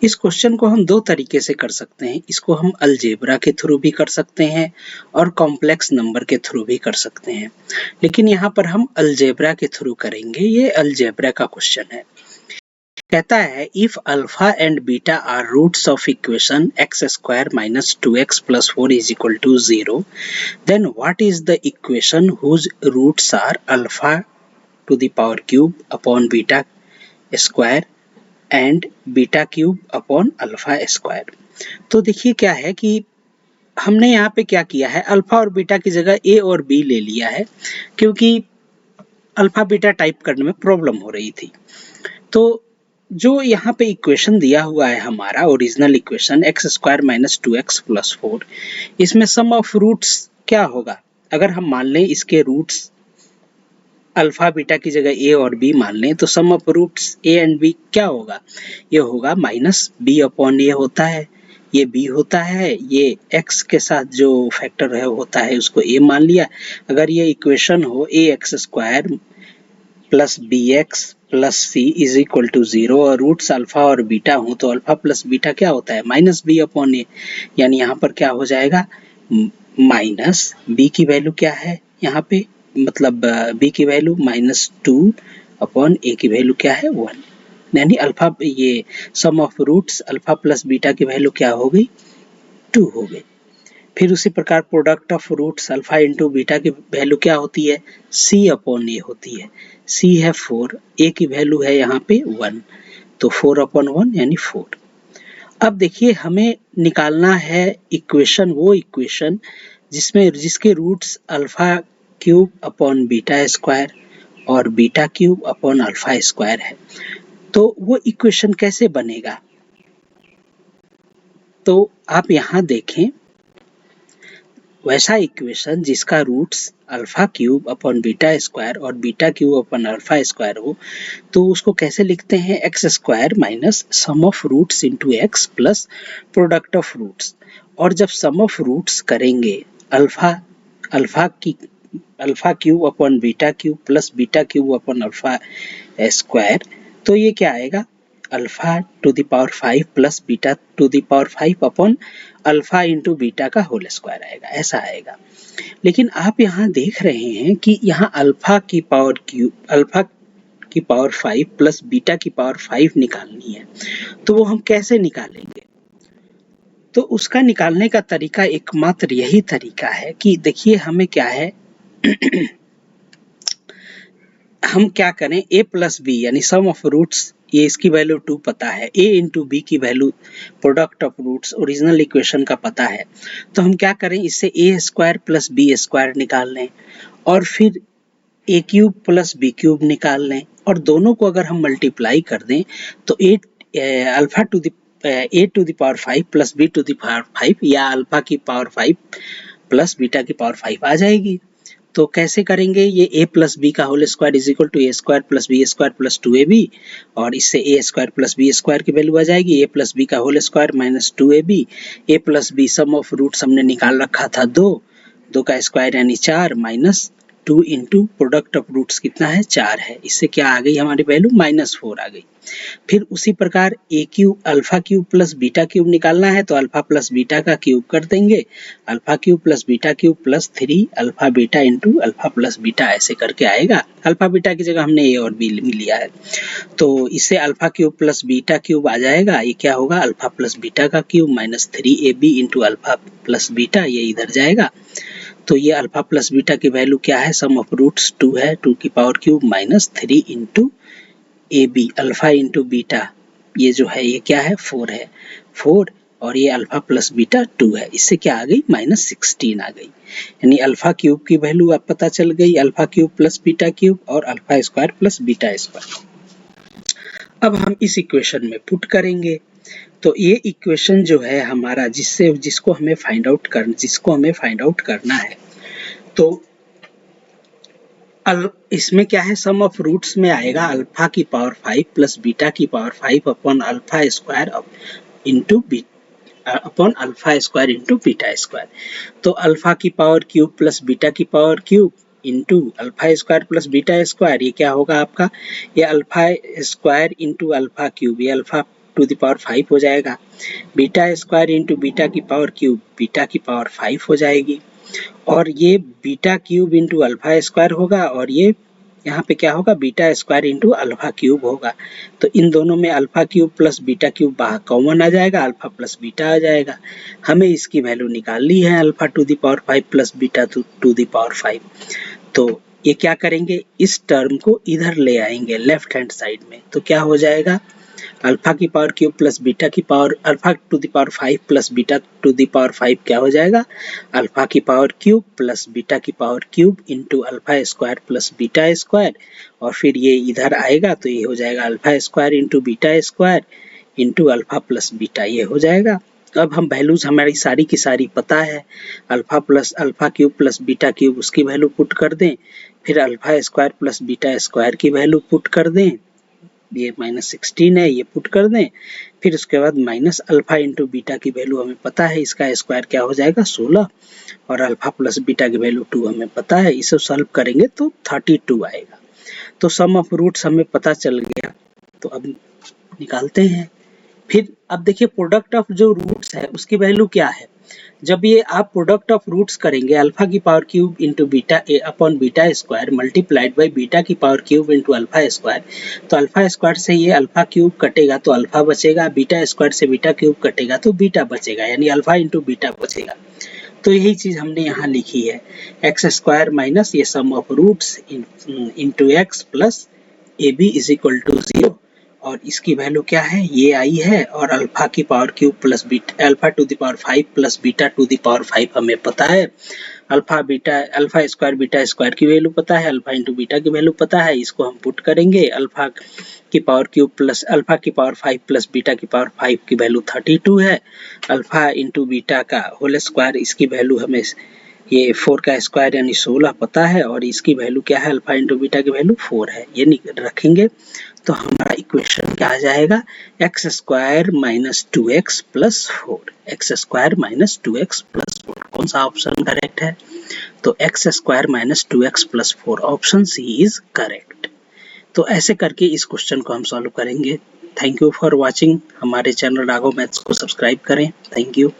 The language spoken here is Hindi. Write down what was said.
इस क्वेश्चन को हम दो तरीके से कर सकते हैं। इसको हम अलजेब्रा के थ्रू भी कर सकते हैं और कॉम्प्लेक्स नंबर के थ्रू भी कर सकते हैं, लेकिन यहाँ पर हम अलजेब्रा के थ्रू करेंगे। ये अलजेब्रा का क्वेश्चन है। कहता है if alpha and beta are roots of equation x square minus 2x plus 4 is equal to 0, then what is the equation whose roots are alpha to the power cube upon beta square and beta cube upon alpha square. तो देखिए क्या है कि हमने यहाँ पे क्या किया है, अल्फा और बीटा की जगह ए और बी ले लिया है, क्योंकि अल्फा बीटा टाइप करने में प्रॉब्लम हो रही थी। तो जो यहाँ पे इक्वेशन दिया हुआ है हमारा original equation x square minus 2x plus 4, इसमें सम ऑफ रूट्स क्या होगा? अगर हम मान लें इसके रूट्स अल्फा बीटा की जगह ए और बी मान लें, तो sum of roots A and B क्या होगा? ये होगा माइनस बी अपॉन ए होता है, ये बी होता है, ये एक्स के साथ जो फैक्टर है होता है उसको ए मान लिया। अगर ये इक्वेशन हो A X square plus B X plus C is equal to 0 और रूट्स अल्फा और बीटा हो, तो अल्फा प्लस बीटा क्या होता है? माइनस बी अपॉन ए। यानी यहाँ पर क्या हो जाएगा? माइनस बी की वैल्यू क्या है यहाँ पे, मतलब बी की वैल्यू -2 अपॉन ए की वैल्यू क्या है? 1। यानी अल्फा, ये sum of roots alpha plus beta की वैल्यू क्या हो गई? 2 हो गई। फिर उसी प्रकार product of roots alpha into beta की वैल्यू क्या होती है? सी अपॉन ए होती है। सी है 4, ए की वैल्यू है यहाँ पे 1, तो 4 अपॉन 1 यानी 4। अब देखिए हमें निकालना है इक्वेशन, वो इक्वेशन जिसके roots alpha cube upon beta square और beta cube upon alpha square है। तो वो इक्वेशन कैसे बनेगा? तो आप यहाँ देखें, वैसा इक्वेशन जिसका roots alpha cube upon beta square और beta cube upon alpha square हो, तो उसको कैसे लिखते हैं? X square minus sum of roots into X plus product of roots. और जब सम ऑफ रूट्स करेंगे alpha cube upon beta cube plus beta cube upon alpha square, तो ये क्या आएगा? Alpha to the power 5 plus beta to the power 5 upon alpha into beta का होल स्क्वायर आएगा, ऐसा आएगा। लेकिन आप यहाँ देख रहे हैं कि यहाँ अल्फा की पावर 5 प्लस बीटा की पावर 5 निकालनी है, तो वो हम कैसे निकालेंगे? तो उसका निकालने का तरीका एकमात्र यही तरीका है कि देखिए हमें क्या है हम क्या करें, a प्लस बी यानी सम ऑफ रूट्स, ये इसकी वैल्यू 2 पता है, a इंटू बी की value product of roots original equation का पता है, तो हम क्या करें, इससे a square plus b square निकाल लें और फिर a cube plus b cube निकाल लें, और दोनों को अगर हम मल्टीप्लाई कर दें तो alpha to the a to the power 5 plus b to the power 5 या अल्फा की पावर 5 प्लस बीटा की पावर 5 आ जाएगी। तो कैसे करेंगे? ये a प्लस बी का whole square is equal to a square plus b square plus 2ab, और इससे a square plus b square की वैल्यू आ जाएगी a प्लस बी का whole square minus 2ab, a plus b sum of roots हमने निकाल रखा था 2 का स्क्वायर यानी 4 minus 2 into product of roots कितना है? 4 है। इससे क्या आ गई हमारी वैल्यू? -4 आ गई। फिर उसी प्रकार a cube alpha cube plus beta cube निकालना है, तो अल्फा प्लस बीटा का क्यूब कर देंगे, alpha cube plus beta cube plus 3 alpha beta into alpha plus beta, ऐसे करके आएगा। अल्फा बीटा की जगह हमने a और b लिया है, तो इससे alpha cube plus beta cube आ जाएगा। ये क्या होगा? अल्फा प्लस बीटा का cube minus 3ab into alpha plus beta, ये इधर जाएगा। तो ये अल्फा प्लस बीटा की वैल्यू क्या है? सम ऑफ रूट्स 2 है, 2 की power cube minus 3 into A B alpha into beta, ये जो है ये क्या है? 4 है, 4 और ये अल्फा प्लस बीटा 2 है। इससे क्या आ गई? -16 आ गई। यानी अल्फा क्यूब की वैल्यू अब पता चल गई, alpha cube plus beta cube और alpha square plus beta square. अब हम इस इक्वेशन में पुट करेंगे, तो ये इक्वेशन जो है हमारा जिसको हमें फाइंड आउट करना है, तो इसमें क्या है? सम ऑफ रूट्स में आएगा अल्फा की पावर 5 प्लस बीटा की power 5 upon alpha square into upon alpha square into beta square. तो अल्फा की पावर क्यूब प्लस बीटा की power cube into alpha square plus beta square, ये क्या होगा आपका? ये alpha square into alpha cube, ये अल्फा टू द पावर 5 हो जाएगा, बीटा स्क्वायर इंटू बीटा की पावर क्यूब बीटा की पावर 5 हो जाएगी, और ये beta cube into alpha square होगा, और ये यहाँ पे क्या होगा, beta square into alpha cube होगा। तो इन दोनों में alpha cube plus beta cube बाहर कॉमन आ जाएगा, अल्फा प्लस बीटा आ जाएगा। हमें इसकी वैल्यू निकालनी है alpha to the power 5 plus beta to the power 5। तो ये क्या करेंगे, इस टर्म को इधर ले आएंगे लेफ्ट हैंड साइड में, तो क्या हो जाएगा, अल्फा की पावर क्यूब प्लस बीटा की power alpha to the power 5 plus beta to the power 5 क्या हो जाएगा, अल्फा की पावर क्यूब प्लस बीटा की power cube into alpha square plus beta square, और फिर ये इधर आएगा तो ये हो जाएगा alpha square into beta square into alpha plus beta, ये हो जाएगा। अब हम वैल्यूज हमारी सारी की सारी पता है, alpha plus alpha cube plus beta cube उसकी वैल्यू पुट कर दें, फिर alpha square plus beta square की वैल्यू पुट कर दें, ये -16 है, ये पुट कर दें, फिर उसके बाद माइनस अल्फा इंटू बीटा की वैल्यू हमें पता है, इसका स्क्वायर क्या हो जाएगा 16, और अल्फा प्लस बीटा की वैल्यू 2 हमें पता है, इसे सॉल्व करेंगे तो 32 आएगा। तो सम ऑफ रूट्स हमें पता चल गया, तो अब निकालते हैं। फिर अब देखिए प्रोडक्ट ऑफ जो रूट्स है उसकी वैल्यू क्या है, जब ये आप प्रोडक्ट ऑफ रूट्स करेंगे अल्फा की power cube into beta A upon beta square multiplied by beta की power cube into alpha square, तो अल्फा स्क्वायर से ये अल्फा क्यूब कटेगा तो अल्फा बचेगा, बीटा स्क्वायर से बीटा क्यूब कटेगा तो बीटा बचेगा, यानी अल्फा इंटू बीटा बचेगा। तो यही चीज हमने यहाँ लिखी है, एक्स स्क्वायर माइनस ये sum of roots into X plus A B is equal to 0, और इसकी वैल्यू क्या है, ये आई है, और अल्फा की power cube plus beta alpha to the power 5 plus beta to the power 5 हमें पता है, अल्फा स्क्वायर बीटा स्क्वायर की वैल्यू पता है, अल्फा इंटू बीटा की वैल्यू पता है, इसको हम पुट करेंगे, अल्फा की पावर क्यूब प्लस अल्फा की पावर 5 प्लस बीटा की पावर 5 की वैल्यू 32 है, अल्फा इंटू बीटा का होल स्क्वायर इसकी वैल्यू हमें ये 4 का स्क्वायर यानी 16 पता है, और इसकी वैल्यू क्या है, अल्फा इंटू बीटा की वैल्यू 4 है, ये रखेंगे तो हमारा इक्वेशन क्या आ जाएगा, x square minus 2x plus 4, x square minus 2x plus 4, कौन सा ऑप्शन करेक्ट है, तो x square minus 2x plus 4 option c is correct. तो ऐसे करके इस क्वेश्चन को हम सॉल्व करेंगे। थैंक यू फॉर वॉचिंग, हमारे चैनल राघव मैथ्स को सब्सक्राइब करें, थैंक यू।